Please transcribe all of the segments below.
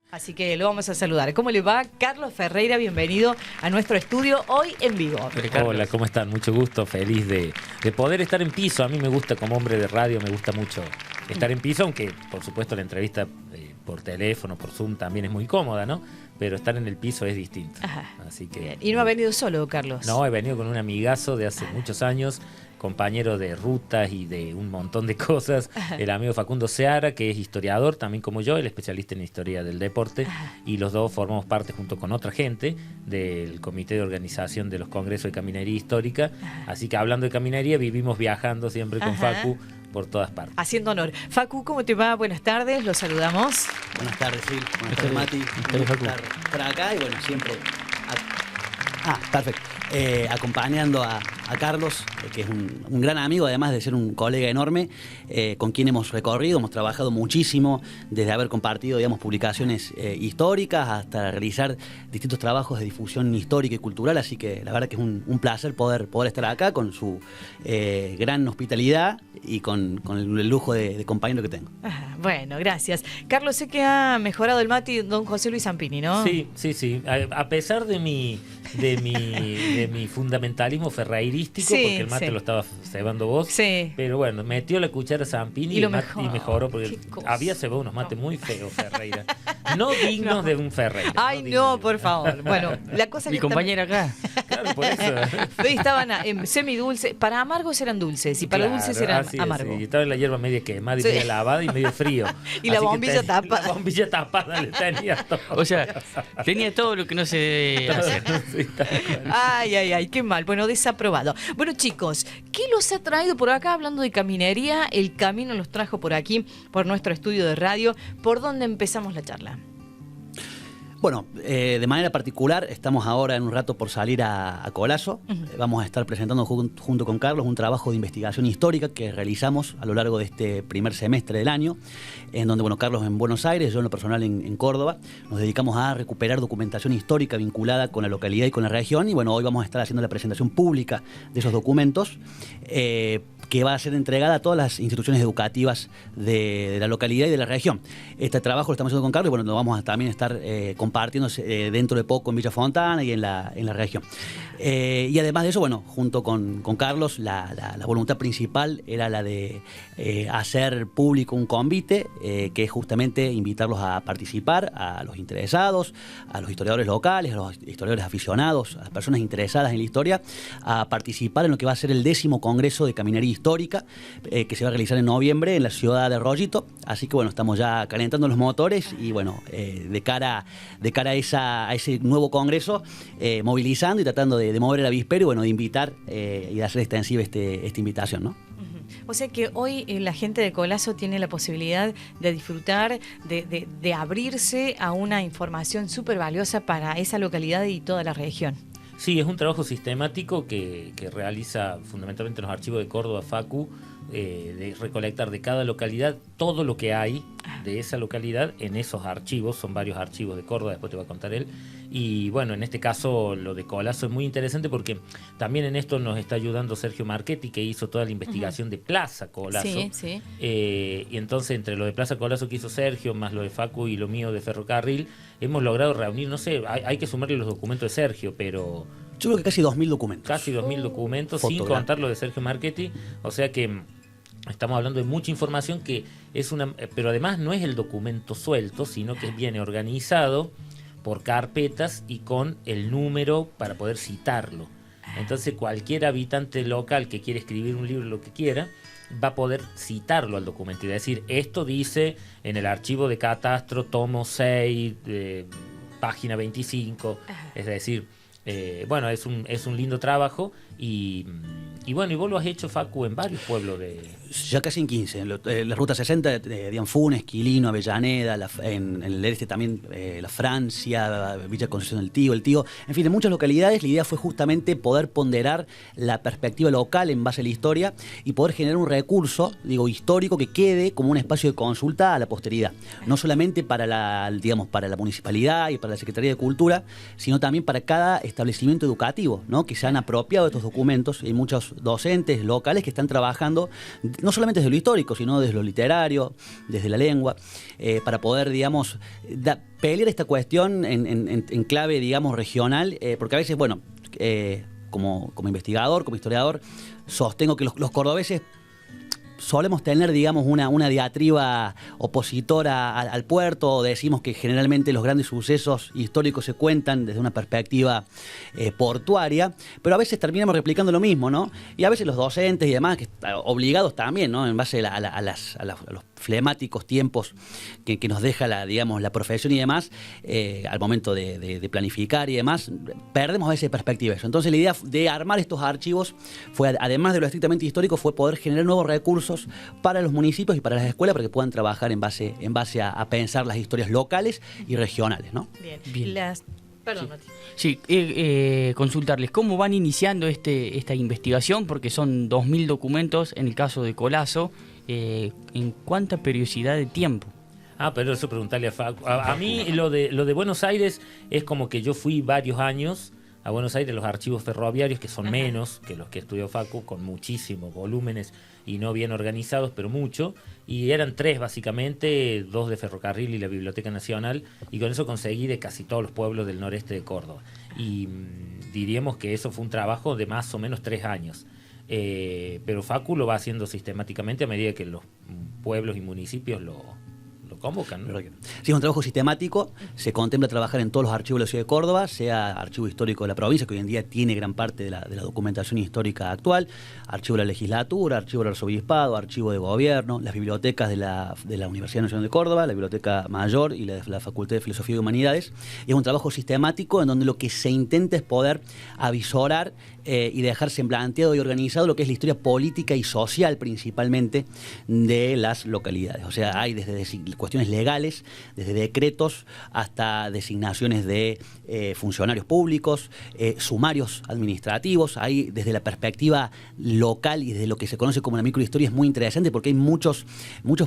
Así que lo vamos a saludar. ¿Cómo le va? Carlos Ferreira, bienvenido a nuestro estudio hoy en vivo. Hola, ¿cómo están? Mucho gusto, feliz de poder estar en piso. A mí me gusta, como hombre de radio, me gusta mucho estar en piso, aunque por supuesto la entrevista por teléfono, por Zoom también es muy cómoda, ¿no? Pero estar en el piso es distinto. Ajá. Así que, bien. ¿Y no ha venido solo, Carlos? No, he venido con un amigazo de hace muchos años, compañero de rutas y de un montón de cosas, el amigo Facundo Seara, que es historiador también como yo, el especialista en historia del deporte, y los dos formamos parte junto con otra gente del comité de organización de los congresos de caminería histórica, así que hablando de caminería vivimos viajando siempre con Facu por todas partes. Haciendo honor. Facu, ¿cómo te va? Buenas tardes, los saludamos. Buenas tardes, Phil. Buenas tardes, Mati. Un gusto estar por acá y bueno, siempre... perfecto. Acompañando a Carlos, que es un gran amigo, además de ser un colega enorme, con quien hemos recorrido, hemos trabajado muchísimo, desde haber compartido, digamos, publicaciones históricas hasta realizar distintos trabajos de difusión histórica y cultural, así que la verdad que es un placer poder estar acá con su gran hospitalidad y con el lujo de compañero que tengo. Bueno, gracias. Carlos, sé que ha mejorado el mate don José Luis Zampini, ¿no? Sí. A pesar de mi fundamentalismo ferreirístico, porque el mate lo estaba cebando vos, pero bueno, metió la cuchara Zampini y mejoró, porque había cebado unos mates muy feos, Ferreira. No dignos de un Ferreira. Ay, no, por favor. Bueno, la cosa mi compañera acá. Claro, por eso. Estaban semidulces. Para amargos eran dulces y para dulces eran amargos. Sí. Estaba en la hierba media quemada y media lavada y medio frío. Y la bombilla tapada. La bombilla tapada le tenía todo. O sea, tenía todo lo que no se debe hacer. Sí, Ay, qué mal. Bueno, desaprobado. Bueno, chicos, ¿qué los ha traído por acá hablando de caminería? El camino los trajo por aquí, por nuestro estudio de radio. ¿Por dónde empezamos la charla? Bueno, de manera particular, estamos ahora en un rato por salir a Colazo. Vamos a estar presentando junto con Carlos un trabajo de investigación histórica que realizamos a lo largo de este primer semestre del año, en donde, bueno, Carlos en Buenos Aires, yo en lo personal en Córdoba, nos dedicamos a recuperar documentación histórica vinculada con la localidad y con la región, y bueno, hoy vamos a estar haciendo la presentación pública de esos documentos, que va a ser entregada a todas las instituciones educativas de la localidad y de la región. Este trabajo lo estamos haciendo con Carlos y bueno, lo vamos a también estar compartiendo dentro de poco en Villa Fontana y en la región. Y además de eso, bueno, junto con Carlos, la voluntad principal era la de hacer público un convite, que es justamente invitarlos a participar, a los interesados, a los historiadores locales, a los historiadores aficionados, a las personas interesadas en la historia, a participar en lo que va a ser el 10º Congreso de Caminería Histórica, que se va a realizar en noviembre en la ciudad de Rollito. Así que bueno, estamos ya calentando los motores y bueno, de cara a ese nuevo congreso, movilizando y tratando de mover el avispero y bueno, de invitar y de hacer extensiva esta invitación, ¿no? O sea que hoy la gente de Colazo tiene la posibilidad de disfrutar, de abrirse a una información súper valiosa para esa localidad y toda la región. Sí, es un trabajo sistemático que realiza fundamentalmente en los archivos de Córdoba, Facu, de recolectar de cada localidad todo lo que hay de esa localidad en esos archivos. Son varios archivos de Córdoba, después te va a contar él. Y bueno, en este caso lo de Colazo es muy interesante porque también en esto nos está ayudando Sergio Marchetti, que hizo toda la investigación de Plaza Colazo. Sí. Y entonces entre lo de Plaza Colazo que hizo Sergio, más lo de Facu y lo mío de Ferrocarril, hemos logrado reunir, no sé, hay que sumarle los documentos de Sergio, pero... Yo creo que casi 2.000 documentos. Casi 2.000 documentos, sin contar lo de Sergio Marchetti. O sea que estamos hablando de mucha información que es pero además no es el documento suelto, sino que viene organizado por carpetas y con el número para poder citarlo. Entonces cualquier habitante local que quiere escribir un libro, lo que quiera, va a poder citarlo al documento y decir, esto dice en el archivo de catastro, tomo 6, página 25, es decir... bueno, es un lindo trabajo y bueno, y vos lo has hecho, Facu, en varios pueblos de... Ya casi en 15, en la ruta 60 de Dianfunes, Quilino, Avellaneda, en el este también la Francia, Villa Concepción del Tío, el Tío, en fin, en muchas localidades la idea fue justamente poder ponderar la perspectiva local en base a la historia y poder generar un recurso, histórico que quede como un espacio de consulta a la posteridad, no solamente para la municipalidad y para la Secretaría de Cultura, sino también para cada establecimiento educativo, ¿no? Que se han apropiado de estos documentos. Hay muchos docentes locales que están trabajando, no solamente desde lo histórico, sino desde lo literario, desde la lengua, para poder, digamos, pelear esta cuestión en clave, digamos, regional, porque a veces, bueno, como investigador, como historiador, sostengo que los cordobeses solemos tener, digamos, una diatriba opositora al puerto, o decimos que generalmente los grandes sucesos históricos se cuentan desde una perspectiva portuaria, pero a veces terminamos replicando lo mismo, ¿no? Y a veces los docentes y demás, que obligados también, ¿no? En base a los flemáticos tiempos que nos deja la profesión y demás, al momento de planificar y demás, perdemos a veces perspectiva eso. Entonces la idea de armar estos archivos fue, además de lo estrictamente histórico, fue poder generar nuevos recursos para los municipios y para las escuelas para que puedan trabajar en base a pensar las historias locales y regionales, ¿no? Bien. Perdón, Mati. Sí, consultarles cómo van iniciando esta investigación, porque son 2.000 documentos en el caso de Colazo. ¿En cuánta periodicidad de tiempo? Pero eso preguntarle a Facu. A mí lo de Buenos Aires es como que yo fui varios años a Buenos Aires, los archivos ferroviarios, que son menos que los que estudió Facu, con muchísimos volúmenes y no bien organizados, pero mucho, y eran 3 básicamente, 2 de ferrocarril y la Biblioteca Nacional, y con eso conseguí de casi todos los pueblos del noreste de Córdoba. Y diríamos que eso fue un trabajo de más o menos 3 años. Pero Facu lo va haciendo sistemáticamente a medida que los pueblos y municipios lo convocan, ¿no? Sí, es un trabajo sistemático. Se contempla trabajar en todos los archivos de la ciudad de Córdoba, sea archivo histórico de la provincia, que hoy en día tiene gran parte de la documentación histórica actual, archivo de la legislatura, archivo del arzobispado, archivo de gobierno, las bibliotecas de la Universidad Nacional de Córdoba, la Biblioteca Mayor y la Facultad de Filosofía y Humanidades. Es un trabajo sistemático en donde lo que se intenta es poder avisorar y dejar semblanteado y organizado lo que es la historia política y social principalmente de las localidades. O sea, hay desde cuestiones legales, desde decretos hasta designaciones de funcionarios públicos, sumarios administrativos. Hay desde la perspectiva local y desde lo que se conoce como la microhistoria es muy interesante porque hay muchos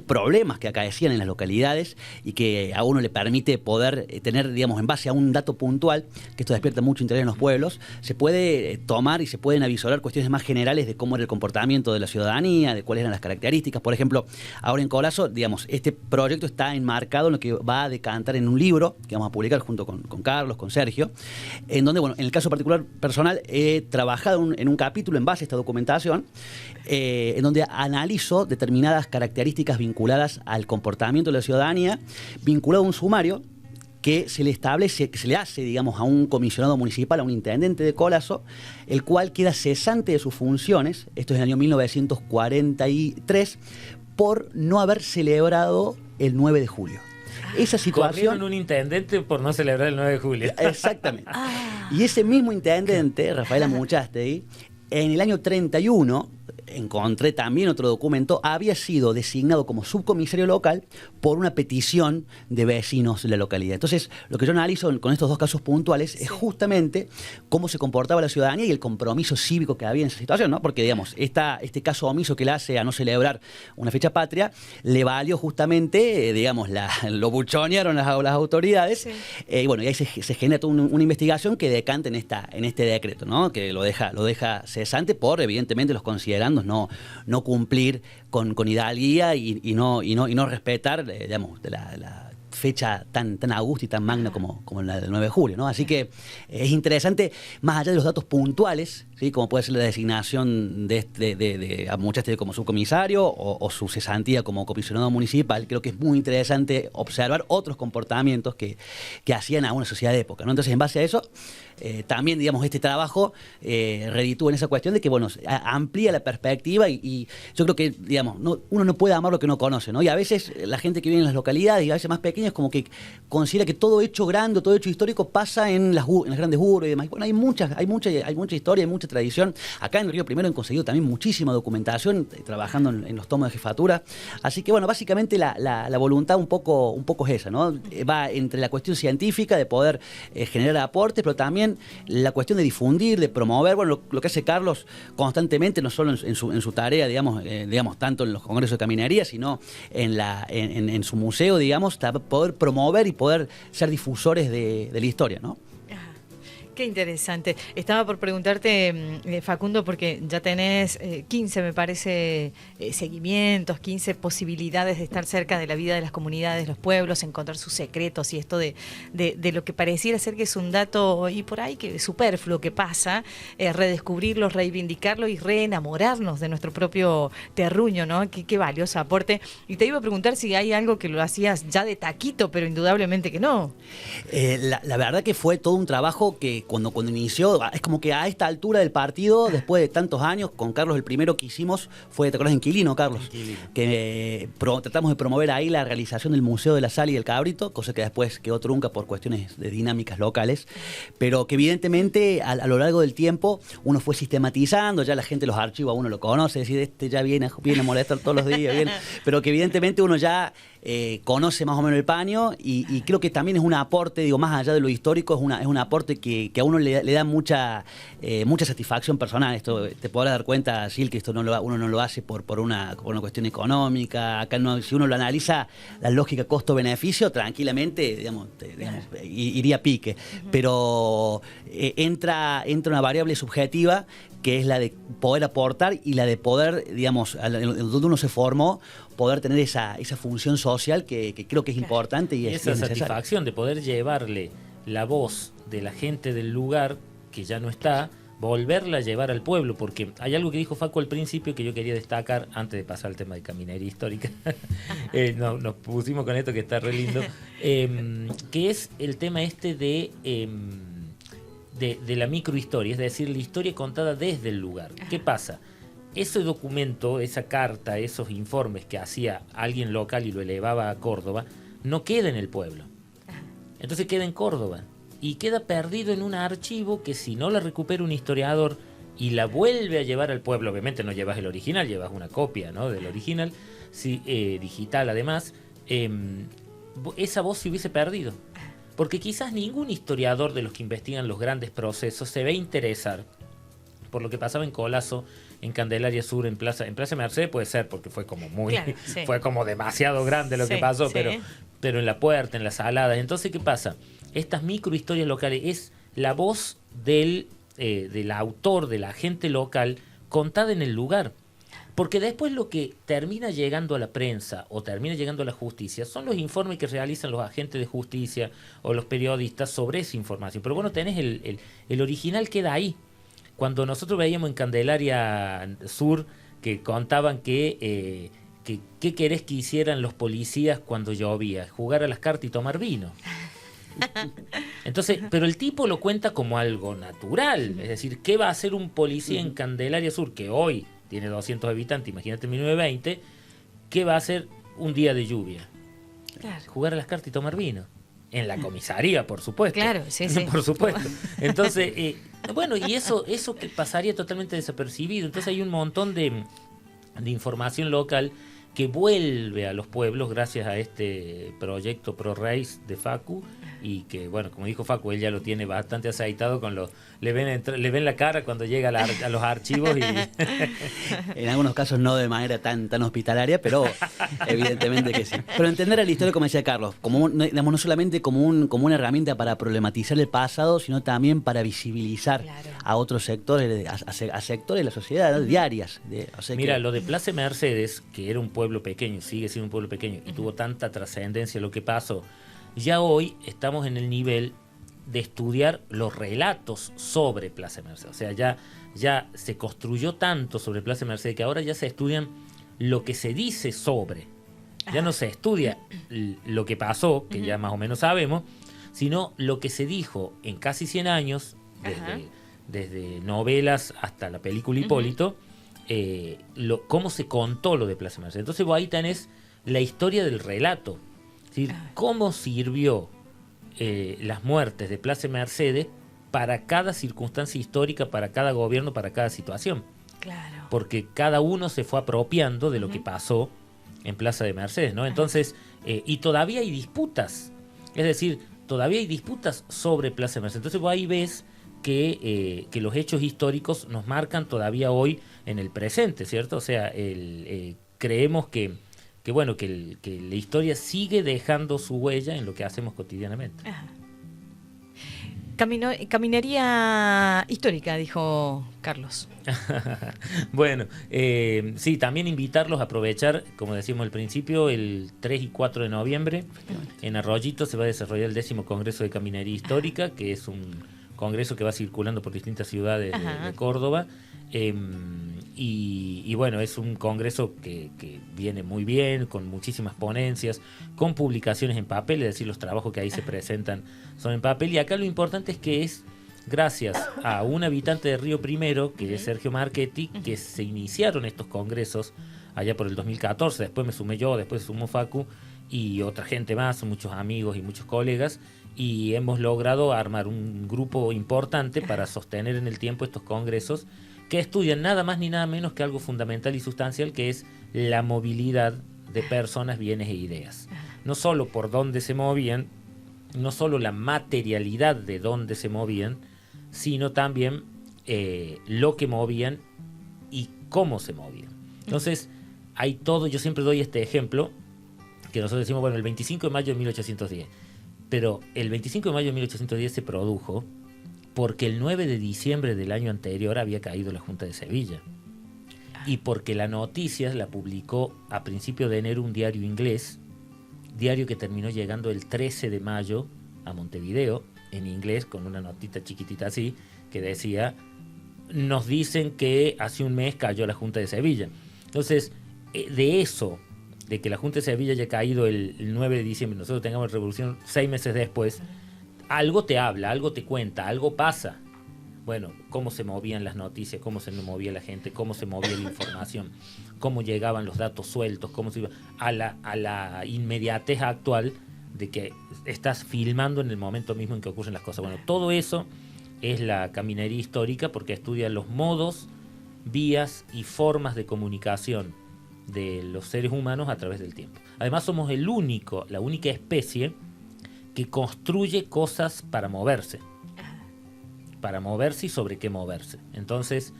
problemas que acaecían en las localidades y que a uno le permite poder tener, digamos, en base a un dato puntual, que esto despierta mucho interés en los pueblos, se puede tomar y se pueden avisorar cuestiones más generales de cómo era el comportamiento de la ciudadanía, de cuáles eran las características. Por ejemplo, ahora en Colazo, digamos, este proyecto está enmarcado en lo que va a decantar en un libro que vamos a publicar junto con Carlos, con Sergio, en donde, bueno, en el caso particular personal, he trabajado en un capítulo en base a esta documentación, en donde analizo determinadas características vinculadas al comportamiento de la ciudadanía, vinculado a un sumario que se le establece, que se le hace, digamos, a un comisionado municipal, a un intendente de Colazo, el cual queda cesante de sus funciones, esto es en el año 1943, por no haber celebrado el 9 de julio. Esa situación... Corrieron un intendente por no celebrar el 9 de julio. Exactamente. Y ese mismo intendente, Rafael Amuchastegui, en el año 31... encontré también otro documento, había sido designado como subcomisario local por una petición de vecinos de la localidad. Entonces, lo que yo analizo con estos 2 casos puntuales es justamente cómo se comportaba la ciudadanía y el compromiso cívico que había en esa situación, ¿no? Porque, digamos, este caso omiso que le hace a no celebrar una fecha patria, le valió justamente, digamos, lo buchonearon las autoridades, y bueno, y ahí se genera toda una investigación que decanta en este decreto, ¿no? Que lo deja cesante por, evidentemente, los considerandos no cumplir con hidalguía y no respetar, digamos, la fecha tan augusta y tan magna como la del 9 de julio, ¿no? Así que es interesante, más allá de los datos puntuales, ¿sí? Como puede ser la designación de Amuchastegui como subcomisario o su cesantía como comisionado municipal, creo que es muy interesante observar otros comportamientos que hacían a una sociedad de época, ¿no? Entonces, en base a eso, también, digamos, este trabajo reditúa en esa cuestión de que, bueno, amplía la perspectiva y yo creo que, digamos, uno no puede amar lo que no conoce, ¿no? Y a veces la gente que vive en las localidades y a veces más pequeñas como que considera que todo hecho grande, todo hecho histórico pasa en las grandes urbes y demás. Bueno, hay mucha historia, hay mucha tradición. Acá en Río Primero han conseguido también muchísima documentación, trabajando en los tomos de jefatura. Así que, bueno, básicamente la voluntad un poco es esa, ¿no? Va entre la cuestión científica de poder generar aportes, pero también la cuestión de difundir, de promover, bueno, lo que hace Carlos constantemente, no solo en su tarea, digamos, tanto en los congresos de caminería, sino en su museo, digamos, poder promover y poder ser difusores de la historia, ¿no? Qué interesante. Estaba por preguntarte, Facundo, porque ya tenés 15, me parece, seguimientos, 15 posibilidades de estar cerca de la vida de las comunidades, los pueblos, encontrar sus secretos y esto de lo que pareciera ser que es un dato y por ahí que superfluo que pasa, redescubrirlo, reivindicarlo y reenamorarnos de nuestro propio terruño, ¿no? Qué valioso aporte. Y te iba a preguntar si hay algo que lo hacías ya de taquito, pero indudablemente que no. La verdad que fue todo un trabajo que cuando inició, es como que a esta altura del partido, después de tantos años, con Carlos el primero que hicimos fue, ¿te acuerdas? Inquilino, Carlos. Inquilino. Que tratamos de promover ahí la realización del Museo de la Sal y el Cabrito, cosa que después quedó trunca por cuestiones de dinámicas locales, pero que evidentemente a lo largo del tiempo uno fue sistematizando, ya la gente los archivos a uno lo conoce, decir, este ya viene a molestar todos los días, pero que evidentemente uno ya conoce más o menos el paño y creo que también es un aporte, digo, más allá de lo histórico, es un aporte que a uno le da mucha satisfacción personal. Esto te podrás dar cuenta, Sil, que esto uno no lo hace por una cuestión económica. Acá si uno lo analiza, la lógica costo-beneficio, tranquilamente, digamos, iría a pique. Pero entra una variable subjetiva que es la de poder aportar y la de poder, digamos, donde uno se formó, poder tener esa función social que creo que es importante y esa satisfacción de poder llevarle la voz de la gente del lugar que ya no está, volverla a llevar al pueblo, porque hay algo que dijo Facu al principio que yo quería destacar antes de pasar al tema de caminería histórica. Nos pusimos con esto que está re lindo, que es el tema este de la microhistoria, es decir, la historia contada desde el lugar. ¿Qué pasa? Ese documento, esa carta, esos informes que hacía alguien local y lo elevaba a Córdoba, no queda en el pueblo. Entonces queda en Córdoba y queda perdido en un archivo que si no la recupera un historiador y la vuelve a llevar al pueblo, obviamente no llevas el original, llevas una copia, ¿no?, del original, digital además, esa voz se hubiese perdido. Porque quizás ningún historiador de los que investigan los grandes procesos se ve interesar por lo que pasaba en Colazo, en Candelaria Sur, en Plaza Mercedes puede ser, porque fue como fue como demasiado grande lo que pasó, sí. Pero en La Puerta, en Las Saladas. Entonces, ¿qué pasa? Estas microhistorias locales es la voz del autor, de la gente local, contada en el lugar. Porque después lo que termina llegando a la prensa o termina llegando a la justicia son los informes que realizan los agentes de justicia o los periodistas sobre esa información. Pero bueno, tenés el original queda ahí. Cuando nosotros veíamos en Candelaria Sur que contaban que qué querés que hicieran los policías cuando llovía, jugar a las cartas y tomar vino. Entonces, pero el tipo lo cuenta como algo natural. Es decir, ¿qué va a hacer un policía en Candelaria Sur que hoy tiene 200 habitantes, imagínate en 1920, ¿qué va a hacer un día de lluvia? Claro. Jugar a las cartas y tomar vino. En la comisaría, por supuesto. Claro, sí. Por supuesto. Entonces, bueno, y eso que pasaría totalmente desapercibido. Entonces hay un montón de información local que vuelve a los pueblos gracias a este proyecto ProReis de Facu, y que, bueno, como dijo Facu, él ya lo tiene bastante aceitado, le ven la cara cuando llega a los archivos y en algunos casos no de manera tan hospitalaria, pero evidentemente que sí. Pero entender a la historia, como decía Carlos, no solamente como una herramienta para problematizar el pasado, sino también para visibilizar a otros sectores, a sectores de la sociedad, ¿no?, diarias. Mira, lo de Plaza Mercedes, que era un pueblo pequeño, sigue siendo un pueblo pequeño, y tuvo tanta trascendencia lo que pasó, ya hoy estamos en el nivel de estudiar los relatos sobre Plaza Mercedes. O sea, ya se construyó tanto sobre Plaza Mercedes que ahora ya se estudian lo que se dice sobre. Ya no se estudia lo que pasó, que ya más o menos sabemos, sino lo que se dijo en casi 100 años, desde novelas hasta la película Hipólito, cómo se contó lo de Plaza Mercedes. Entonces vos ahí tenés la historia del relato. Es decir, cómo sirvió las muertes de Plaza Mercedes para cada circunstancia histórica, para cada gobierno, para cada situación. Claro. Porque cada uno se fue apropiando de lo que pasó en Plaza de Mercedes, ¿no? Entonces, y todavía hay disputas. Es decir, todavía hay disputas sobre Plaza de Mercedes. Entonces vos ahí ves que los hechos históricos nos marcan todavía hoy en el presente, ¿cierto? O sea, creemos que la historia sigue dejando su huella en lo que hacemos cotidianamente. Caminería histórica, dijo Carlos. Bueno, sí, también invitarlos a aprovechar, como decíamos al principio, el 3 y 4 de noviembre en Arroyito se va a desarrollar el 10º Congreso de Caminería Histórica, que es un congreso que va circulando por distintas ciudades de Córdoba. Y bueno, es un congreso que viene muy bien, con muchísimas ponencias, con publicaciones en papel, es decir, los trabajos que ahí se presentan son en papel. Y acá lo importante es que es gracias a un habitante de Río Primero, que es Sergio Marchetti, que se iniciaron estos congresos allá por el 2014, después me sumé yo, después se sumó Facu y otra gente más, muchos amigos y muchos colegas, y hemos logrado armar un grupo importante para sostener en el tiempo estos congresos que estudian nada más ni nada menos que algo fundamental y sustancial, que es la movilidad de personas, bienes e ideas. No solo por dónde se movían, no solo la materialidad de dónde se movían, sino también lo que movían y cómo se movían. Entonces, hay todo, yo siempre doy este ejemplo, que nosotros decimos, bueno, el 25 de mayo de 1810, pero el 25 de mayo de 1810 se produjo porque el 9 de diciembre del año anterior había caído la Junta de Sevilla y porque la noticia la publicó a principios de enero un diario inglés, diario que terminó llegando el 13 de mayo a Montevideo, en inglés, con una notita chiquitita así, que decía, nos dicen que hace un mes cayó la Junta de Sevilla. Entonces, de eso, de que la Junta de Sevilla haya caído el 9 de diciembre, nosotros tengamos revolución 6 meses después, algo te habla, algo te cuenta, algo pasa. Bueno, cómo se movían las noticias, cómo se movía la gente, cómo se movía la información, cómo llegaban los datos sueltos, cómo se iba a la inmediatez actual de que estás filmando en el momento mismo en que ocurren las cosas. Bueno, todo eso es la caminería histórica, porque estudia los modos, vías y formas de comunicación de los seres humanos a través del tiempo. Además, somos la única especie que construye cosas para moverse y sobre qué moverse. Entonces,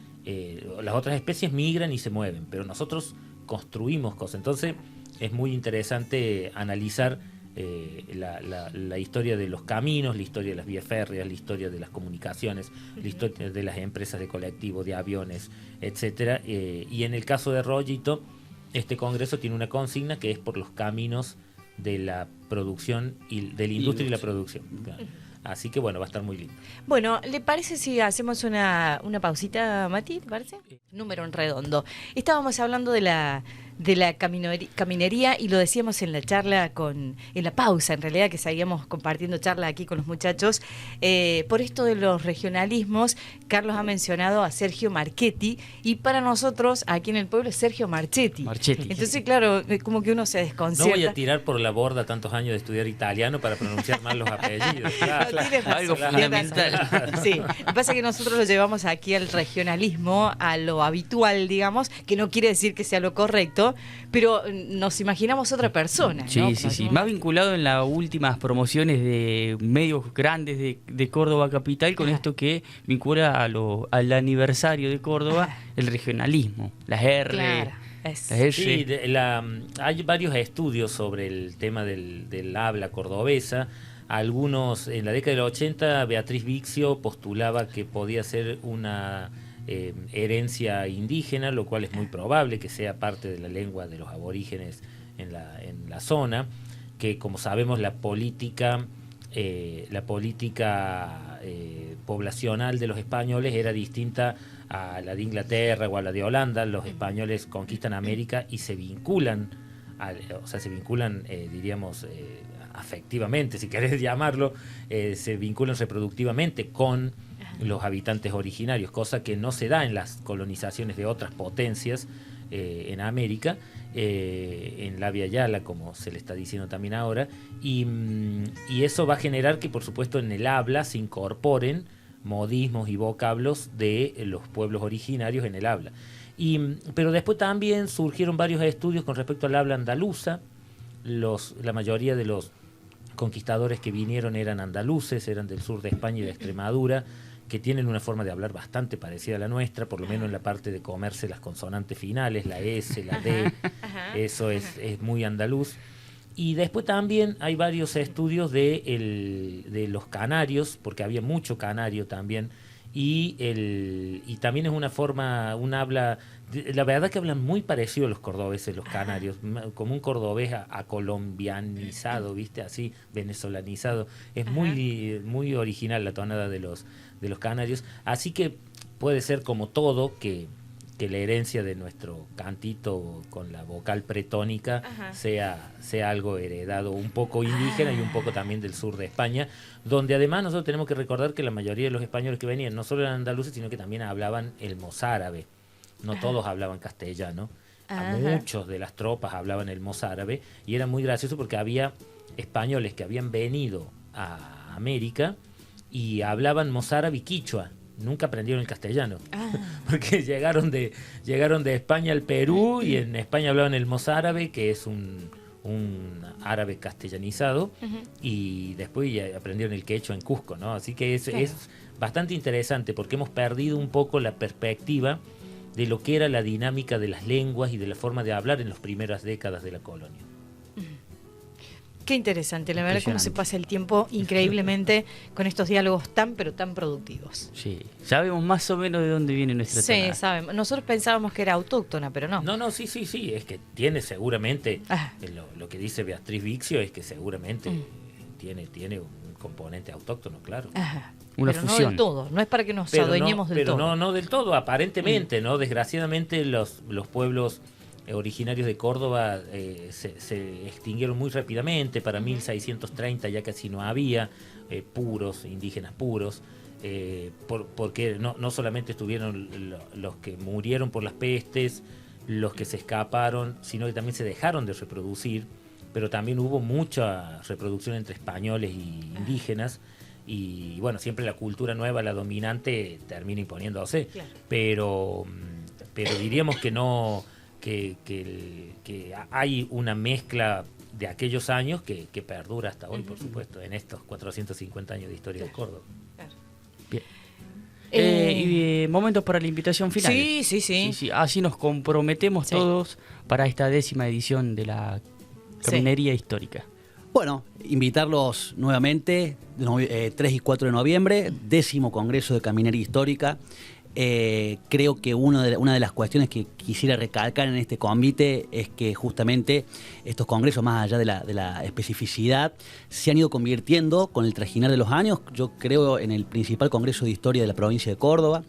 las otras especies migran y se mueven, pero nosotros construimos cosas. Entonces, es muy interesante analizar la historia de los caminos, la historia de las vías férreas, la historia de las comunicaciones, la historia de las empresas de colectivo, de aviones, etcétera. Y en el caso de Rollito, este congreso tiene una consigna que es por los caminos de la producción y de la industria y la producción. Claro. Así que bueno, va a estar muy lindo. Bueno, ¿le parece si hacemos una pausita, Mati? ¿Te parece? Número en redondo. Estábamos hablando de la caminería y lo decíamos en la charla, en la pausa en realidad, que seguíamos compartiendo charla aquí con los muchachos. Por esto de los regionalismos, Carlos ha mencionado a Sergio Marchetti y para nosotros aquí en el pueblo es Sergio Marchetti. Entonces, claro, como que uno se desconcierta. No voy a tirar por la borda tantos años de estudiar italiano para pronunciar mal los apellidos. Claro. Algo fundamental. Sí, lo que pasa es que nosotros lo llevamos aquí al regionalismo, a lo habitual, digamos, que no quiere decir que sea lo correcto, pero nos imaginamos otra persona. Sí, ¿no? sí. Más vinculado en las últimas promociones de medios grandes de Córdoba Capital, con esto que vincula al aniversario de Córdoba, el regionalismo, las R. Claro. Sí, hay varios estudios sobre el tema del habla cordobesa. Algunos, en la década del 80, Beatriz Vixio postulaba que podía ser una herencia indígena, lo cual es muy probable que sea parte de la lengua de los aborígenes en la zona, que como sabemos la política poblacional de los españoles era distinta a la de Inglaterra o a la de Holanda. Los españoles conquistan América y se vinculan, diríamos, afectivamente, si querés llamarlo, se vinculan reproductivamente con los habitantes originarios, cosa que no se da en las colonizaciones de otras potencias en América, en la Via Yala, como se le está diciendo también ahora, y eso va a generar que, por supuesto, en el habla se incorporen modismos y vocablos de los pueblos originarios en el habla. Pero después también surgieron varios estudios con respecto al habla andaluza. La mayoría de los conquistadores que vinieron eran andaluces, eran del sur de España y de Extremadura, que tienen una forma de hablar bastante parecida a la nuestra, por lo menos en la parte de comerse las consonantes finales, la S, la D, eso es muy andaluz. Y después también hay varios estudios de los canarios, porque había mucho canario también, y también es una forma, la verdad que hablan muy parecido a los cordobeses, los canarios, como un cordobés acolombianizado, ¿viste? Así, venezolanizado. Es muy original la tonada de los canarios, así que puede ser como todo que la herencia de nuestro cantito con la vocal pretónica sea algo heredado un poco indígena y un poco también del sur de España, donde además nosotros tenemos que recordar que la mayoría de los españoles que venían no solo eran andaluces, sino que también hablaban el mozárabe. No todos hablaban castellano. Muchos de las tropas hablaban el mozárabe, y era muy gracioso porque había españoles que habían venido a América y hablaban mozárabe y quichua. Nunca aprendieron el castellano, porque llegaron de España al Perú, y en España hablaban el mozárabe, que es un árabe castellanizado, y después ya aprendieron el quechua en Cusco, ¿no? Así que es bastante interesante, porque hemos perdido un poco la perspectiva de lo que era la dinámica de las lenguas y de la forma de hablar en las primeras décadas de la colonia. Qué interesante, la verdad, cómo se pasa el tiempo increíblemente con estos diálogos pero tan productivos. Sí, sabemos más o menos de dónde viene nuestra tonada. Sí, sabemos. Nosotros pensábamos que era autóctona, pero no. No, sí, es que tiene seguramente, lo que dice Beatriz Vixio es que seguramente tiene un componente autóctono, claro. Una pero fusión. no del todo, no es para que nos adueñemos del todo. Pero no del todo, aparentemente, ¿no? Desgraciadamente los pueblos originarios de Córdoba se extinguieron muy rápidamente. Para 1630 ya casi no había indígenas puros, porque no solamente estuvieron los que murieron por las pestes, los que se escaparon, sino que también se dejaron de reproducir, pero también hubo mucha reproducción entre españoles y indígenas, y bueno, siempre la cultura nueva, la dominante, termina imponiéndose, pero diríamos que no... Que hay una mezcla de aquellos años que perdura hasta hoy, por supuesto, en estos 450 años de historia de Córdoba. Bien. Y momentos para la invitación final. Sí. Así nos comprometemos todos para esta 10ª edición de la Caminería Histórica. Bueno, invitarlos nuevamente, 3 y 4 de noviembre, 10º Congreso de Caminería Histórica. Creo que una de las cuestiones que quisiera recalcar en este convite es que justamente estos congresos, más allá de la especificidad, se han ido convirtiendo con el trajinar de los años. Yo creo en el principal congreso de historia de la provincia de Córdoba.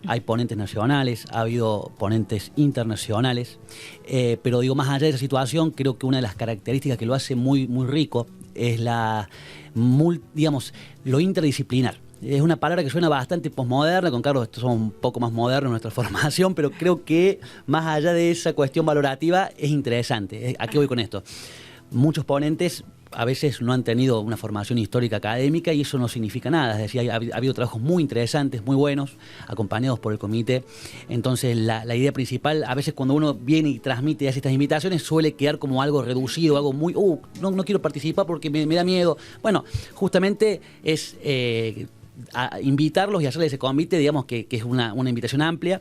Hay ponentes nacionales, ha habido ponentes internacionales, pero digo, más allá de esa situación, creo que una de las características que lo hace muy, muy rico es lo interdisciplinar. Es una palabra que suena bastante posmoderna. Con Carlos somos un poco más modernos en nuestra formación, pero creo que más allá de esa cuestión valorativa es interesante. ¿A qué voy con esto? Muchos ponentes a veces no han tenido una formación histórica académica, y eso no significa nada. Es decir, ha habido trabajos muy interesantes, muy buenos, acompañados por el comité. Entonces la idea principal, a veces cuando uno viene y transmite y hace estas invitaciones, suele quedar como algo reducido, algo muy, no quiero participar porque me da miedo. Bueno, justamente es... a invitarlos y hacerles ese convite, digamos que es una invitación amplia,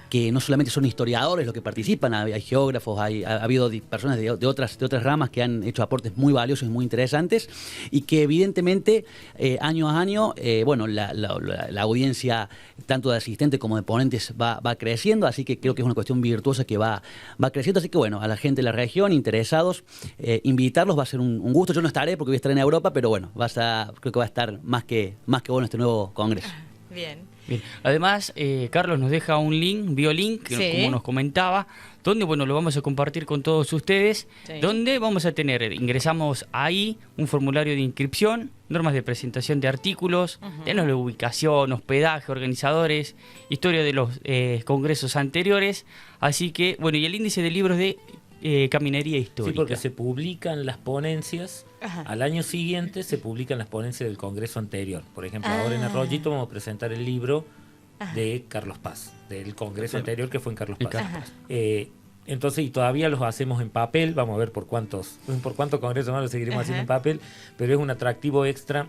que no solamente son historiadores los que participan, hay geógrafos, ha habido personas de otras ramas que han hecho aportes muy valiosos y muy interesantes, y que evidentemente año a año, la audiencia tanto de asistentes como de ponentes va creciendo, asque creo que es una cuestión virtuosa que va creciendo. Así que bueno, a la gente de la región, interesados, invitarlos, va a ser un gusto. Yo no estaré porque voy a estar en Europa, pero bueno, creo que va a estar más que bueno este nuevo congreso. Bien. Además, Carlos nos deja un link, biolink, como nos comentaba, donde lo vamos a compartir con todos ustedes, donde vamos a tener, ingresamos ahí, un formulario de inscripción, normas de presentación de artículos, tenemos la ubicación, hospedaje, organizadores, historia de los congresos anteriores, así que, y el índice de libros de Caminería Histórica. Sí, porque se publican las ponencias, al año siguiente se publican las ponencias del congreso anterior. Por ejemplo, ahora en Arroyito vamos a presentar el libro de Carlos Paz, del congreso anterior que fue en Carlos Paz. Entonces, y todavía los hacemos en papel, vamos a ver por cuántos congresos más lo seguiremos haciendo en papel, pero es un atractivo extra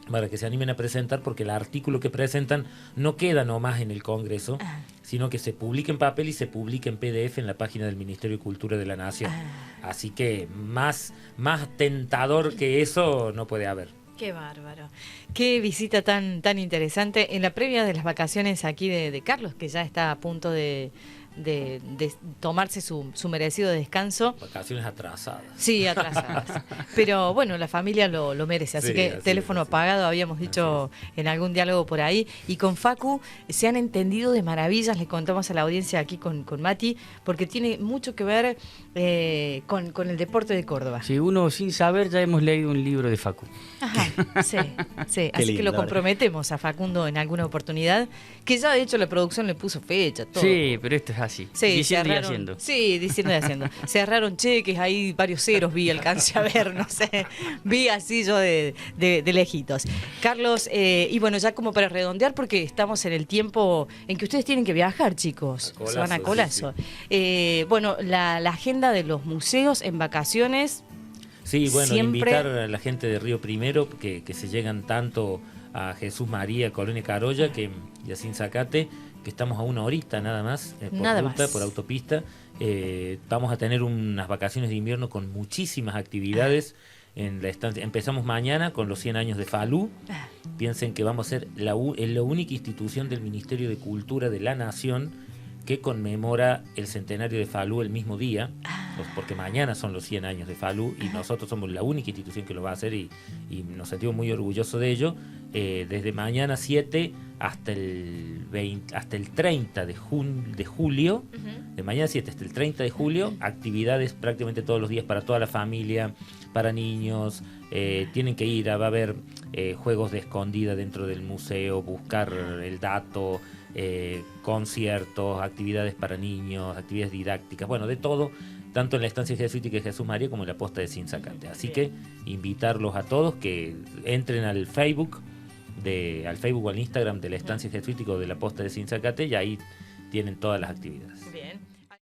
para que se animen a presentar, porque el artículo que presentan no queda nomás en el Congreso, sino que se publica en papel y se publica en PDF en la página del Ministerio de Cultura de la Nación. Así que más tentador que eso no puede haber. Qué bárbaro. Qué visita tan interesante en la previa de las vacaciones aquí de Carlos, que ya está a punto de tomarse su merecido descanso. Vacaciones atrasadas. Sí, atrasadas. Pero bueno, la familia lo merece. Así que teléfono apagado, habíamos dicho en algún diálogo por ahí. Y con Facu se han entendido de maravillas, les contamos a la audiencia aquí con Mati, porque tiene mucho que ver con el deporte de Córdoba. Sí, uno sin saber ya hemos leído un libro de Facu. Ajá, sí. Así lindo, que lo comprometemos a Facundo en alguna oportunidad, que ya de hecho la producción le puso fecha, todo. Sí, pero esto es así. Sí, diciendo y haciendo. Sí, diciendo y haciendo. Se agarraron cheques, ahí varios ceros alcancé a ver, no sé. Vi así yo de lejitos. Carlos, y bueno, ya como para redondear, porque estamos en el tiempo en que ustedes tienen que viajar, chicos. Colazo, se van a Colazo. Sí. Bueno, la agenda de los museos en vacaciones. Sí, bueno, siempre... invitar a la gente de Río Primero, que se llegan tanto a Jesús María, Colonia Carolla, y a Sinzacate, que estamos a una horita nada más, por autopista. Vamos a tener unas vacaciones de invierno con muchísimas actividades en la estancia. Empezamos mañana con los 100 años de Falú. Piensen que vamos a ser la única institución del Ministerio de Cultura de la Nación que conmemora el centenario de Falú el mismo día, porque mañana son los 100 años de Falú y nosotros somos la única institución que lo va a hacer y nos sentimos muy orgullosos de ello. Desde mañana 7 hasta el 30 de julio, de mañana 7 hasta el 30 de julio, actividades prácticamente todos los días para toda la familia, para niños. Tienen que ir, va a haber juegos de escondida dentro del museo, buscar el dato, conciertos, actividades para niños, actividades didácticas, bueno, de todo, tanto en la estancia jesuítica de Jesús María como en la posta de Sinzacate. Así que invitarlos a todos que entren al Facebook o al Instagram de la estancia jesuítica o de la posta de Sinzacate, y ahí tienen todas las actividades. Bien.